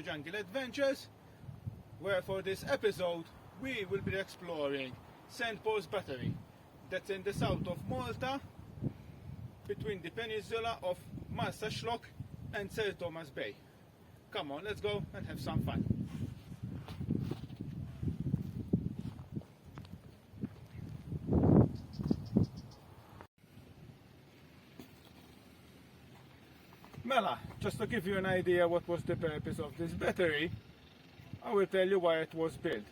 Jungle Adventures, where for this episode we will be exploring St. Paul's Battery, that's in the south of Malta, between the peninsula of Malta and St. Thomas Bay. Come on, let's go and have some fun. Mela, just to give you an idea what was the purpose of this battery, I will tell you why it was built.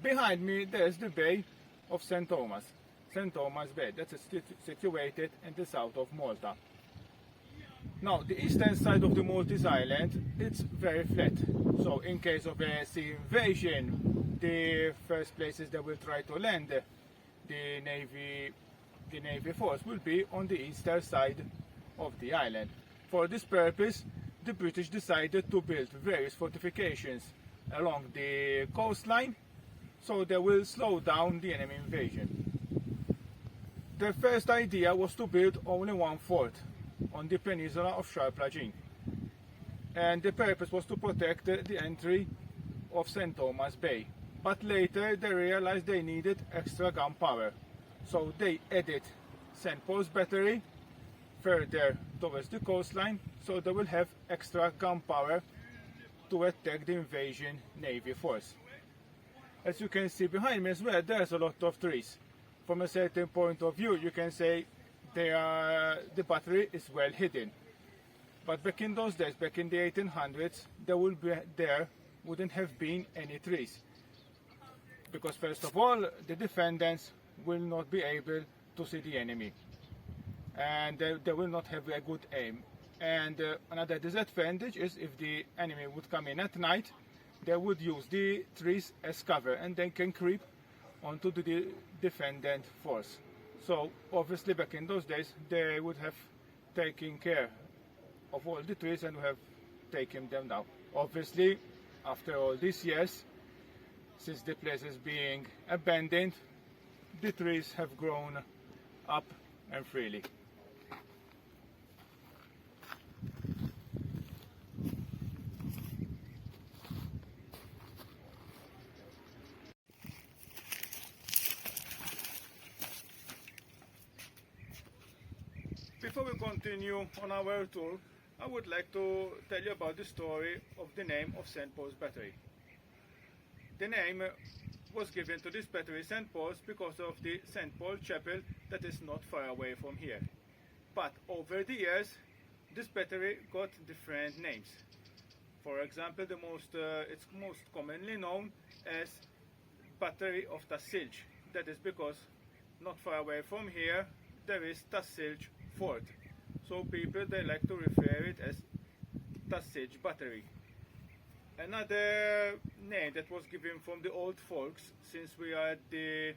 Behind me there's the bay of St. Thomas Bay, that's situated in the south of Malta. Now the eastern side of the Maltese island, it's very flat, so in case of a sea invasion, the first places that will try to land the Navy force will be on the eastern side of the island. For this purpose, the British decided to build various fortifications along the coastline, so they will slow down the enemy invasion. Their first idea was to build only one fort on the peninsula of Sharplagin, and the purpose was to protect the entry of St. Thomas Bay. But later they realized they needed extra gun power, so they added St. Paul's Battery further towards the coastline, so they will have extra gun power to attack the invasion Navy force. As you can see behind me as well, there's a lot of trees. From a certain point of view, you can say the battery is well hidden. But back in those days, back in the 1800s, there wouldn't have been any trees. Because first of all, the defendants will not be able to see the enemy, and they will not have a good aim. And another disadvantage is if the enemy would come in at night, they would use the trees as cover and then can creep onto the defendant force. So obviously back in those days they would have taken care of all the trees and would have taken them down. Obviously after all these years, since the place is being abandoned, the trees have grown up and freely. Before we continue on our tour, I would like to tell you about the story of the name of St. Paul's Battery. The name was given to this battery St. Paul's because of the St. Paul Chapel that is not far away from here. But over the years, this battery got different names. For example, it's most commonly known as Battery of Tassilj. That is because not far away from here there is Tassilj Fort. So people, they like to refer it as Tassilj Battery. Another name that was given from the old folks, since we are at the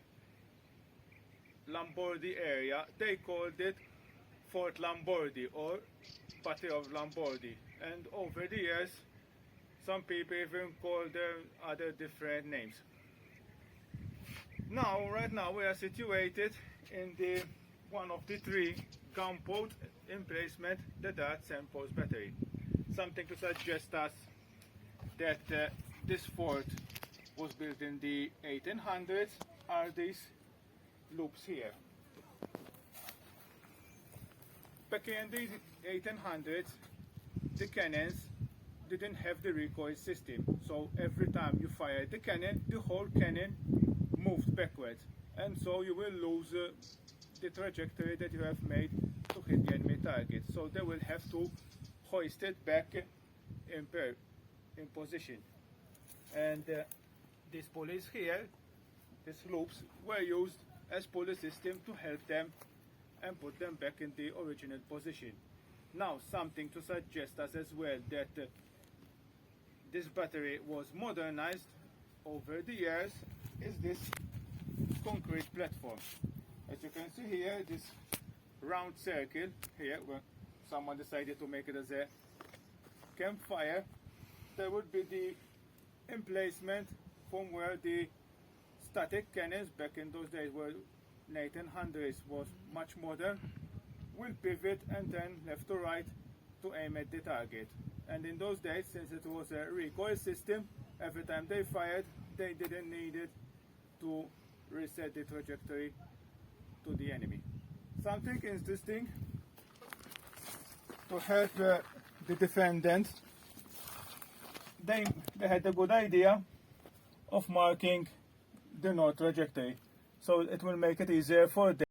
Lombardy area, they called it Fort Lombardy or Battery of Lombardy. And over the years, some people even call them other different names. Right now we are situated in the one of the three gunboat emplacement that are at St. Paul's Battery. Something to suggest us that this fort was built in the 1800s are these loops here. Back in the 1800s, the cannons didn't have the recoil system, so every time you fired the cannon, the whole cannon moved backwards, and so you will lose the trajectory that you have made to hit the enemy target. So they will have to hoist it back in position. And these pulleys here, these loops, were used as pulley system to help them and put them back in the original position. Now, something to suggest us as well that this battery was modernized over the years is this concrete platform. As you can see here, this round circle here, where someone decided to make it as a campfire, there would be the emplacement from where the static cannons back in those days were in 1800s was much modern, will pivot and turn left to right to aim at the target. And in those days, since it was a recoil system, every time they fired, they didn't need it to reset the trajectory to the enemy. Something interesting to help the defendant, they had a good idea of marking the north trajectory, so it will make it easier for them.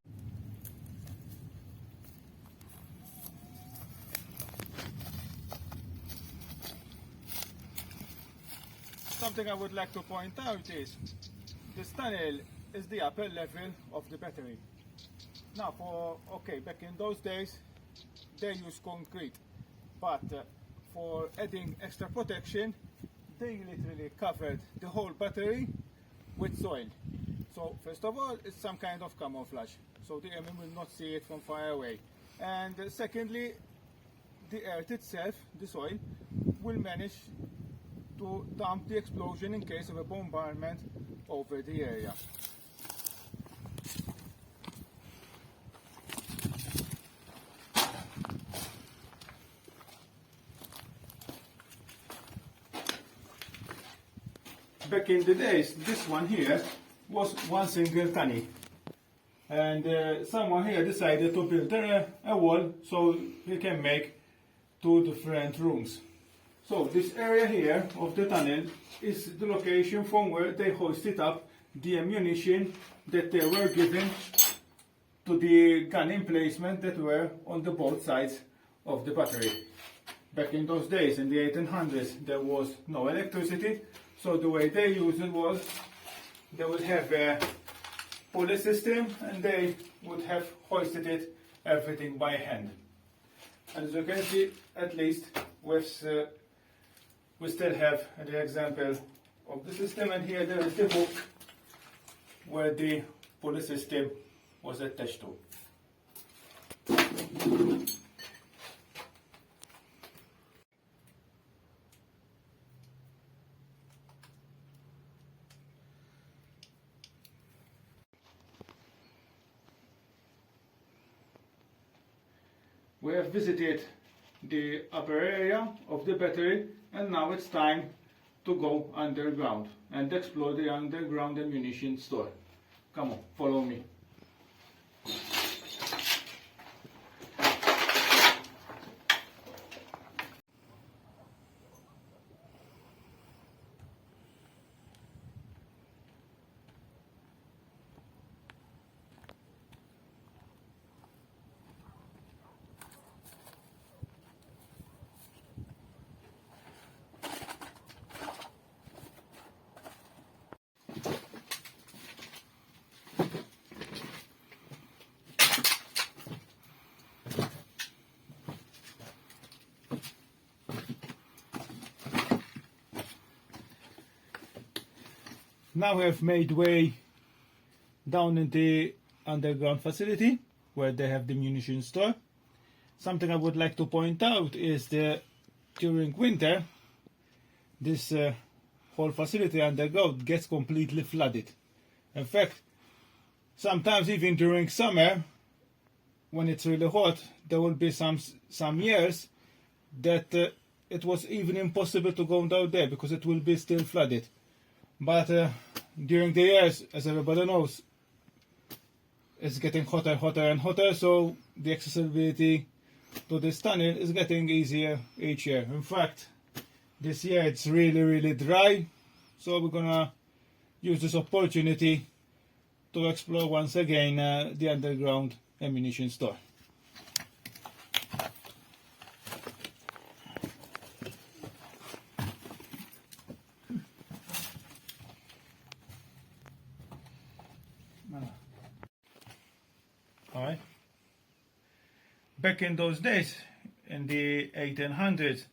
Something I would like to point out is this tunnel is the upper level of the battery. Now, back in those days, they used concrete, but for adding extra protection, they literally covered the whole battery with soil. So first of all, it's some kind of camouflage, so the enemy will not see it from far away. And secondly, the earth itself, the soil, will manage to dump the explosion in case of a bombardment over the area. Back in the days, this one here was one single tunnel, and someone here decided to build a wall so he can make two different rooms. So this area here of the tunnel is the location from where they hoisted up the ammunition that they were given to the gun emplacement that were on the both sides of the battery. Back in those days, in the 1800s, there was no electricity, so the way they used it was they would have a pulley system and they would have hoisted it everything by hand. And as you can see, at least we still have the example of the system, and here there is the hook where the pulley system was attached to. We have visited the upper area of the battery, and now it's time to go underground and explore the underground ammunition store. Come on, follow me. Now we have made way down in the underground facility where they have the munition store. Something I would like to point out is that during winter, this whole facility underground gets completely flooded. In fact, sometimes even during summer, when it's really hot, there will be some years that it was even impossible to go down there because it will be still flooded. But during the years, as everybody knows, it's getting hotter and hotter, so the accessibility to this tunnel is getting easier each year. In fact, this year it's really dry, so we're gonna use this opportunity to explore once again the underground ammunition store. Alright. Back in those days, in the 1800s,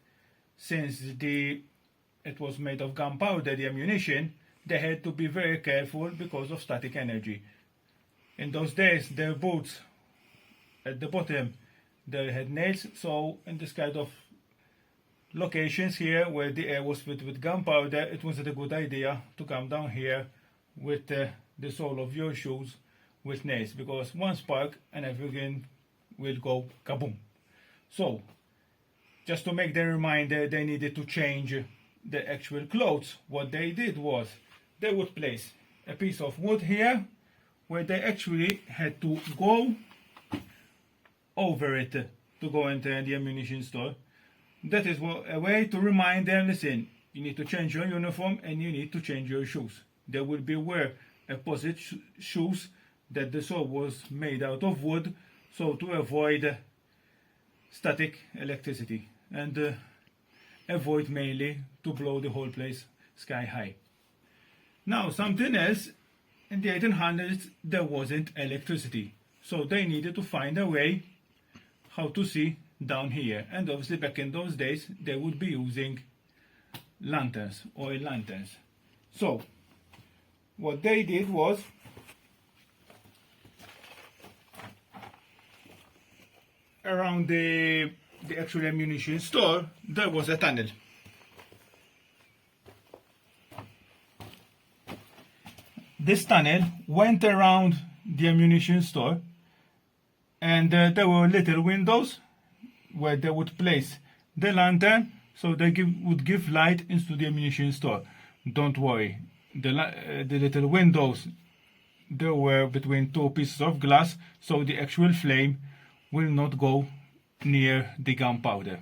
since it was made of gunpowder, the ammunition, they had to be very careful because of static energy. In those days, their boots at the bottom, they had nails, so in this kind of locations here where the air was filled with gunpowder, it wasn't a good idea to come down here with the sole of your shoes with nails, because one spark and everything will go kaboom. So just to make them reminder they needed to change the actual clothes. What they did was they would place a piece of wood here where they actually had to go over it to go into the ammunition store. That is a way to remind them, listen, you need to change your uniform and you need to change your shoes. They would be wear opposite shoes, that the sole was made out of wood, so to avoid static electricity and avoid mainly to blow the whole place sky high. Now something else, in the 1800s there wasn't electricity, so they needed to find a way how to see down here, and obviously back in those days they would be using lanterns, oil lanterns. So what they did was around the actual ammunition store there was a tunnel. This tunnel went around the ammunition store, and there were little windows where they would place the lantern, so they would give light into the ammunition store. Don't worry, the little windows, there were between two pieces of glass, so the actual flame will not go near the gunpowder.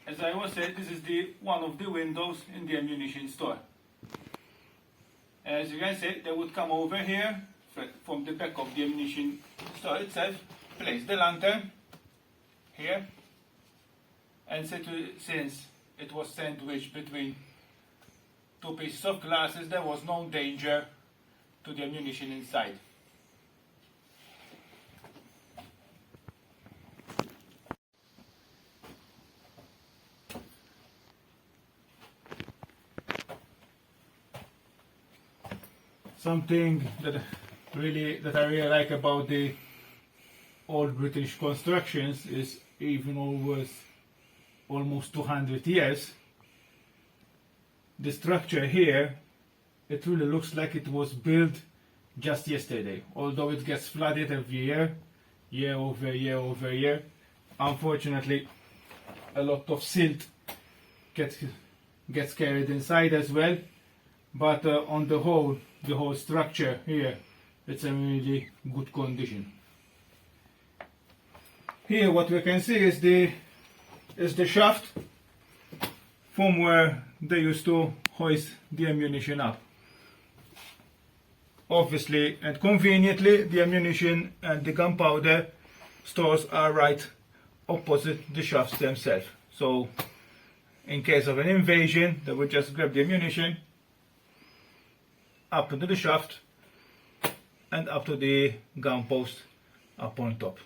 As I was saying, this is one of the windows in the ammunition store. As you can see, they would come over here from the back of the ammunition store itself, place the lantern here, and since it was sandwiched between two pieces of glasses, there was no danger to the ammunition inside. Something that I really like about the old British constructions is, even over almost 200 years, the structure here, it really looks like it was built just yesterday, although it gets flooded every year, year over year over year. Unfortunately, a lot of silt gets carried inside as well, but on the whole structure here, it's in really good condition. Here what we can see is the shaft from where they used to hoist the ammunition up. Obviously and conveniently, the ammunition and the gunpowder stores are right opposite the shafts themselves. So in case of an invasion, they would just grab the ammunition up into the shaft and up to the gun post up on top.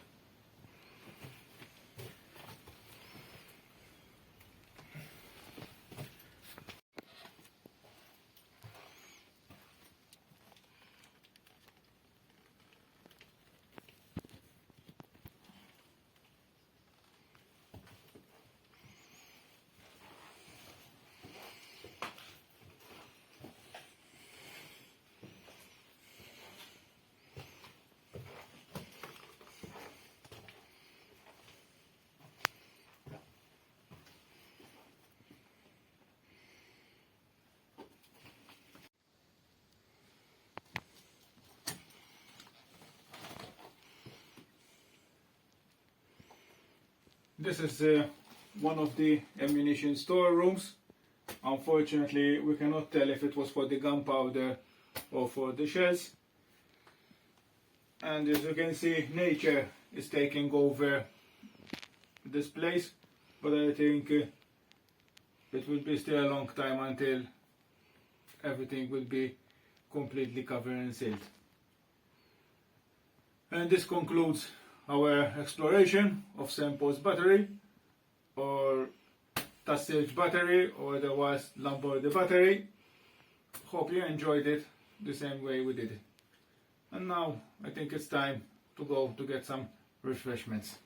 This is one of the ammunition store rooms. Unfortunately, we cannot tell if it was for the gunpowder or for the shells. And as you can see, nature is taking over this place, but I think it will be still a long time until everything will be completely covered in silt. And this concludes our exploration of St. Paul's Battery, or Tassilge Battery, or otherwise Lamborghini Battery. Hope you enjoyed it the same way we did it. And now I think it's time to go to get some refreshments.